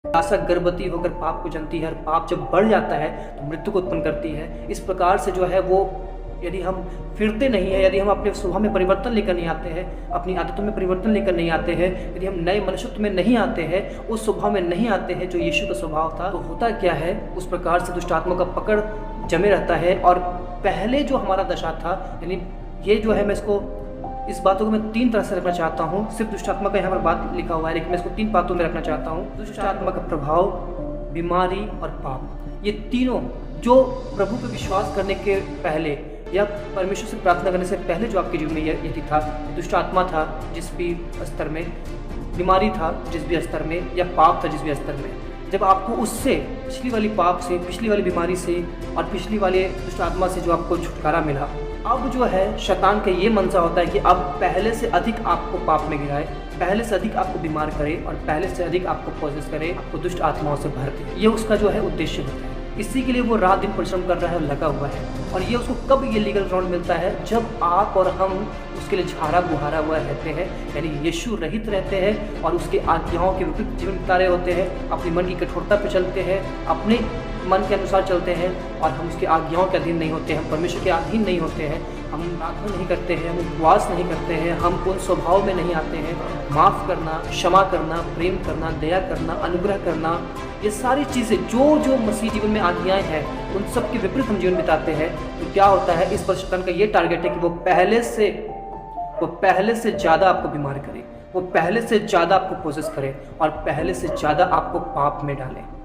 आशा गर्भवती होकर पाप को जनती है और पाप जब बढ़ जाता है तो मृत्यु को उत्पन्न करती है। इस प्रकार से जो है वो यदि हम फिरते नहीं हैं, यदि हम अपने स्वभाव में परिवर्तन लेकर नहीं आते हैं, अपनी आदतों में परिवर्तन लेकर नहीं आते हैं, यदि हम नए मनुष्यत्व में नहीं आते हैं, उस स्वभाव में नहीं आते हैं जो यीशु का स्वभाव था, तो होता क्या है, उस प्रकार से दुष्ट आत्मा का पकड़ जमे रहता है। और पहले जो हमारा दशा था, यानी ये जो है, मैं इसको इस बातों को मैं तीन तरह से रखना चाहता हूँ। सिर्फ दुष्ट आत्मा का यहाँ पर बात लिखा हुआ है, लेकिन मैं इसको तीन बातों में रखना चाहता हूँ। दुष्ट आत्मा का प्रभाव, बीमारी और पाप, ये तीनों जो प्रभु पे विश्वास करने के पहले या परमेश्वर से प्रार्थना करने से पहले जो आपके जीवन में यदि था, दुष्ट आत्मा था जिस भी स्तर में, बीमारी था जिस भी स्तर में, या पाप था जिस भी स्तर में, जब आपको उससे, पिछली वाली पाप से, पिछली वाली बीमारी से और पिछली वाले दुष्ट आत्मा से जो आपको छुटकारा मिला, अब जो है शैतान का ये मनसा होता है कि अब पहले से अधिक आपको पाप में गिराए, पहले से अधिक आपको बीमार करे और पहले से अधिक आपको पोजेस करे, आपको दुष्ट आत्माओं से भर दे। ये उसका जो है उद्देश्य होता है। इसी के लिए वो रात दिन परिश्रम कर रहा है, लगा हुआ है। और ये उसको कब ये लीगल ग्राउंड मिलता है, जब आप और हम उसके लिए झाड़ा बुहारा हुआ रहते हैं, यानी यीशु रहित रहते हैं और उसके आज्ञाओं के विपरीत जीवन बिता रहे होते हैं, अपनी मन की कठोरता पर चलते हैं, अपने मन के अनुसार चलते हैं और हम उसके आज्ञाओं के अधीन नहीं होते हैं, हम परमेश्वर के अधीन नहीं होते हैं, हम प्रार्थना नहीं करते हैं, हम उपवास नहीं करते हैं, हम उन स्वभाव में नहीं आते हैं, माफ़ करना, क्षमा करना, प्रेम करना, दया करना, अनुग्रह करना, ये सारी चीज़ें जो मसीह जीवन में आज्ञाएं हैं, उन सब के विपरीत हम जीवन बिताते हैं। तो क्या होता है, इस पर शैतान का ये टारगेट है कि वो पहले से ज़्यादा आपको बीमार करे, वो पहले से ज़्यादा आपको पोजेस करे और पहले से ज़्यादा आपको पाप में डाले।